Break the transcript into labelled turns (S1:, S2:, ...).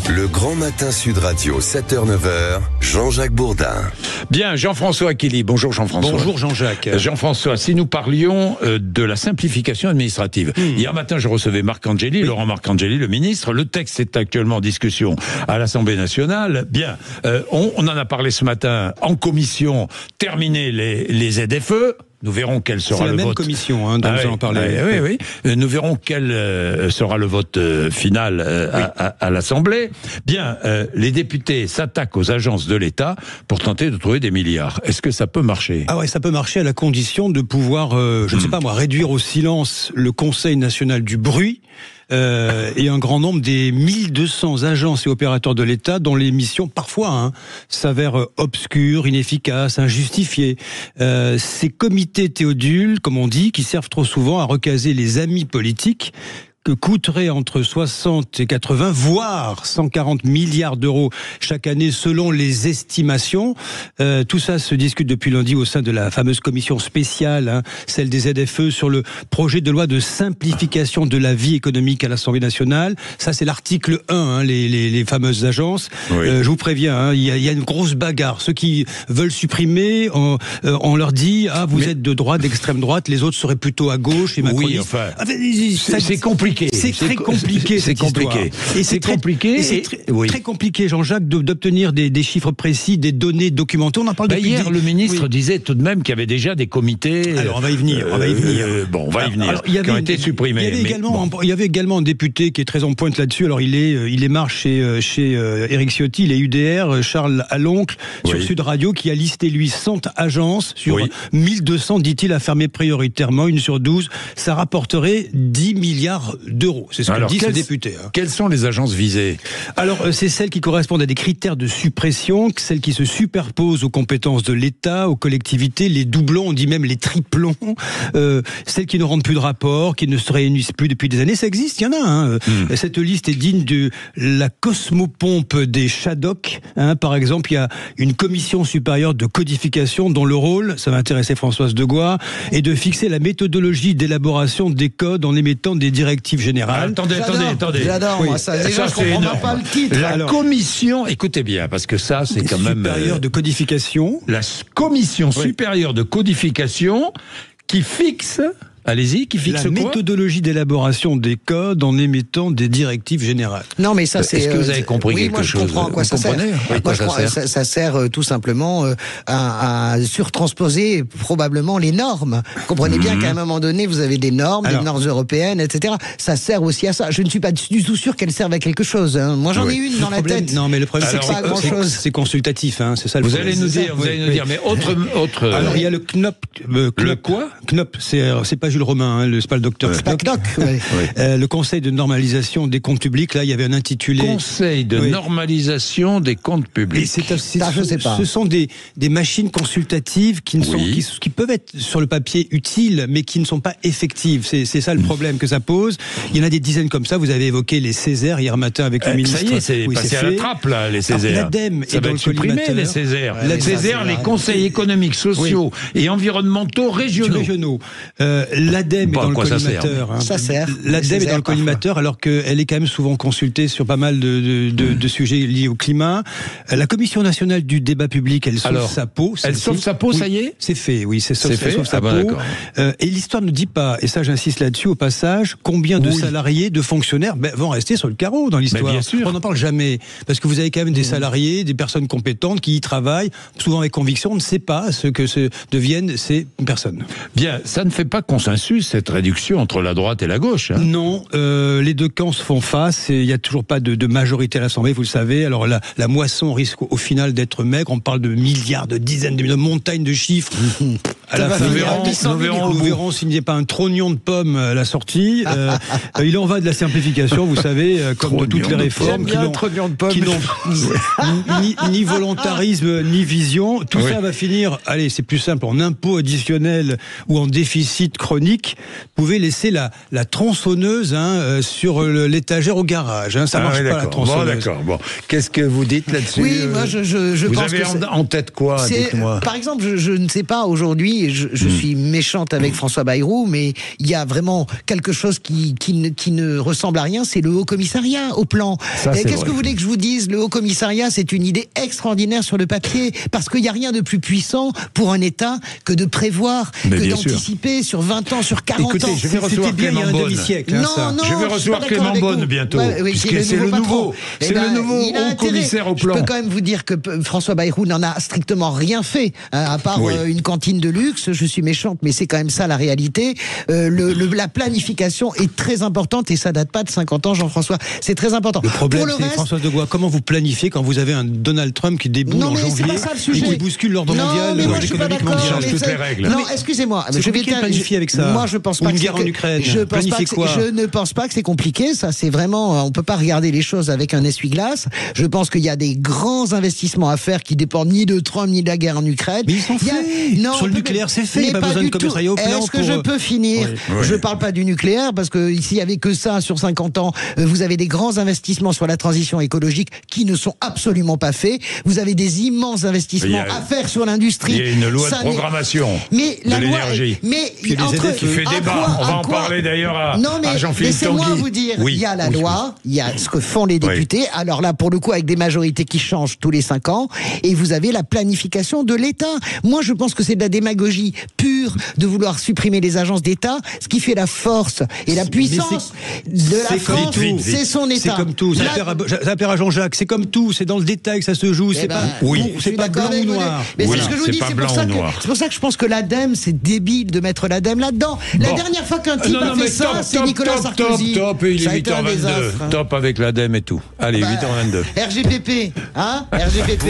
S1: Le Grand Matin Sud Radio, 7h-9h, Jean-Jacques Bourdin.
S2: Bien, Jean-François Akili. Bonjour Jean-François.
S3: Bonjour Jean-Jacques.
S2: Jean-François, si nous parlions de la simplification administrative. Hier matin, je recevais Marcangeli, Laurent Marcangeli, le ministre. Le texte est actuellement en discussion à l'Assemblée nationale. Bien, on en a parlé ce matin en commission. Terminer les ZFE. Nous verrons quel sera le vote.
S3: C'est la même commission dont nous allons parler.
S2: Oui. Nous verrons quel sera le vote final à l'Assemblée. Bien, les députés s'attaquent aux agences de l'État pour tenter de trouver des milliards. Est-ce que ça peut marcher ?
S3: Ah ouais, ça peut marcher à la condition de pouvoir, je ne sais pas moi, réduire au silence le Conseil national du bruit. Et un grand nombre des 1200 agences et opérateurs de l'État dont les missions parfois s'avèrent obscures, inefficaces, injustifiées. Ces comités théodules, comme on dit, qui servent trop souvent à recaser les amis politiques, que coûterait entre 60 et 80, voire 140 milliards d'euros chaque année selon les estimations. Tout ça se discute depuis lundi au sein de la fameuse commission spéciale, celle des ZFE, sur le projet de loi de simplification de la vie économique à l'Assemblée nationale. Ça, c'est l'article 1, les fameuses agences. Oui. Je vous préviens, il y a une grosse bagarre. Ceux qui veulent supprimer, on leur dit « Ah, vous êtes de droite, d'extrême droite, les autres seraient plutôt à gauche et macronistes. »
S2: Oui, enfin, c'est compliqué.
S3: C'est très compliqué.
S2: C'est compliqué.
S3: Et c'est très compliqué, Jean-Jacques, d'obtenir des chiffres précis, des données documentées. On en parle depuis
S2: hier, le ministre disait tout de même qu'il y avait déjà des comités.
S3: Alors, on va y venir. On va y venir.
S2: Qui ont été supprimés.
S3: Il y avait également un député qui est très en pointe là-dessus. Alors, il émarre chez Éric Ciotti, il est UDR, Charles Aloncle, sur Sud Radio, qui a listé, lui, 100 agences sur 1200, dit-il, à fermer prioritairement, une sur 12. Ça rapporterait 10 milliards d'euros. C'est ce que dit ce député.
S2: Quelles sont les agences visées ?
S3: Alors, c'est celles qui correspondent à des critères de suppression, celles qui se superposent aux compétences de l'État, aux collectivités, les doublons, on dit même les triplons, celles qui ne rendent plus de rapport, qui ne se réunissent plus depuis des années. Ça existe, il y en a. Cette liste est digne de la cosmopompe des Shadocks. Par exemple, il y a une commission supérieure de codification dont le rôle, ça va intéresser Françoise Degois, est de fixer la méthodologie d'élaboration des codes en émettant des directives générales.
S2: Attendez.
S4: J'adore, moi, ça. Déjà, je comprends même pas le titre.
S2: La commission, écoutez bien, parce que ça, c'est quand même...
S3: supérieure de codification.
S2: La commission supérieure de codification qui fixe... Allez-y, qui fixe
S3: la
S2: quoi ?
S3: Méthodologie d'élaboration des codes en émettant des directives générales.
S4: Non, mais ça, c'est...
S2: Est-ce que vous avez compris quelque chose ?
S4: Oui, moi, je comprends à quoi ça sert.
S2: Moi, je crois
S4: ça sert tout simplement à surtransposer probablement les normes. Vous comprenez bien qu'à un moment donné, vous avez des normes, des normes européennes, etc. Ça sert aussi à ça. Je ne suis pas du tout sûr qu'elle serve à quelque chose. Moi, j'en ai une dans la tête.
S3: Non, mais le problème,
S4: c'est pas grand-chose.
S3: C'est consultatif, c'est ça le
S2: problème.
S3: Vous
S2: allez nous dire, mais autre...
S3: Alors, il y a le CNOP.
S2: Le quoi ?
S3: CNOP, c'est pas Jules Romain, c'est pas le docteur
S4: Knock.
S3: Le Conseil de normalisation des comptes publics, là, il y avait un intitulé...
S2: Conseil de normalisation des comptes publics.
S3: Et je sais pas. Ce sont des machines consultatives qui peuvent être sur le papier utiles, mais qui ne sont pas effectives. C'est ça le problème que ça pose. Il y en a des dizaines comme ça. Vous avez évoqué les Césaires hier matin avec le ministre.
S2: Ça y est, c'est passé à la trappe, là, les Césaires.
S3: L'ADEME
S2: ça va être supprimé, les Césaires. Les Césaires, les conseils économiques, sociaux et environnementaux régionaux.
S3: L'ADEME est dans le collimateur.
S4: Ça sert.
S3: L'ADEME est dans le collimateur alors qu'elle est quand même souvent consultée sur pas mal de sujets liés au climat. La Commission nationale du débat public, elle sauve sa peau.
S2: Elle sauve sa peau, ça y est ?
S3: C'est fait, oui. Elle sauve sa peau. Et l'histoire ne dit pas, et ça j'insiste là-dessus au passage, combien de salariés, de fonctionnaires vont rester sur le carreau dans l'histoire.
S2: Bien sûr.
S3: On n'en parle jamais. Parce que vous avez quand même des salariés, des personnes compétentes qui y travaillent, souvent avec conviction. On ne sait pas ce que deviennent ces personnes.
S2: Bien, ça ne fait pas consensus, cette réduction entre la droite et la gauche.
S3: Non, les deux camps se font face et il n'y a toujours pas de majorité à l'Assemblée, vous le savez. Alors la moisson risque au final d'être maigre. On parle de milliards, de dizaines de millions, de montagnes de chiffres. À la fin, nous verrons s'il n'y a pas un trognon de pommes à la sortie. Il en va de la simplification, vous savez, comme de toutes les réformes qui n'ont ni volontarisme ni vision. Tout ça va finir, allez, c'est plus simple, en impôt additionnel ou en déficit chronique. Vous pouvez laisser la tronçonneuse sur l'étagère au garage. Ça marche pas, la tronçonneuse.
S2: Bon, qu'est-ce que vous dites là-dessus ?
S4: Oui, moi je
S2: vous
S4: pense
S2: avez
S4: que
S2: en tête quoi ? Dites-moi.
S4: Par exemple, je ne sais pas aujourd'hui dit, et je suis méchante avec François Bayrou, mais il y a vraiment quelque chose qui ne ressemble à rien, c'est le Haut Commissariat au plan. Qu'est-ce que vous voulez que je vous dise? Le Haut Commissariat, c'est une idée extraordinaire sur le papier, parce qu'il n'y a rien de plus puissant pour un État que de prévoir, que d'anticiper sur 20 ans, sur 40 ans.
S2: Écoutez, je vais recevoir Clément Beaune. Je vais recevoir Clément Beaune bientôt, puisque c'est le nouveau. C'est le nouveau Haut Commissaire au plan.
S4: Je peux quand même vous dire que François Bayrou n'en a strictement rien fait, à part une cantine de luxe. Je suis méchante, mais c'est quand même ça la réalité. La planification est très importante et ça date pas de 50 ans, Jean-François. C'est très important.
S3: Le problème, c'est Françoise de Gois, comment vous planifiez quand vous avez un Donald Trump qui déboule en janvier et qui bouscule l'ordre mondial, économique mondial?
S2: Toutes les règles.
S4: Non, excusez-moi.
S3: Je vais planifier avec ça.
S4: Moi, je pense pas
S3: une guerre en Ukraine.
S4: Je ne pense pas que c'est compliqué. Ça, c'est vraiment. On peut pas regarder les choses avec un essuie-glace. Je pense qu'il y a des grands investissements à faire qui dépendent ni de Trump ni de la guerre en Ukraine.
S3: Mais ils sont faits. Sur le nucléaire, c'est fait. Il n'y a pas besoin de commissariat au plan.
S4: Est-ce que je peux finir? Je parle pas du nucléaire parce que s'il y avait que ça sur 50 ans, vous avez des grands investissements sur la transition écologique qui ne sont absolument pas faits. Vous avez des immenses investissements à faire sur l'industrie.
S2: Il y a une loi de programmation de l'énergie.
S4: Mais
S2: qui fait débat. On va en parler d'ailleurs à Jean-Philippe Tanguy.
S4: Laissez-moi vous dire, il y a la loi, il y a ce que font les députés. Alors là, pour le coup, avec des majorités qui changent tous les 5 ans, et vous avez la planification de l'État. Moi, je pense que c'est de la démagogie pure de vouloir supprimer les agences d'État. Ce qui fait la force et la puissance de la France, c'est son État.
S3: C'est comme tout. Ça appelle à Jean-Jacques. C'est comme tout. C'est dans le détail que ça se joue. C'est pas blanc ou noir.
S4: Mais c'est ce que je vous dis. C'est pour ça que je pense que l'ADEME, c'est débile de mettre l'ADEME là-dedans. La dernière fois qu'un type a fait ça, c'est Nicolas Sarkozy.
S2: Top, il est 8h22. Top avec l'ADEME et tout. Allez, 8h22.
S4: RGPP, hein? RGPP.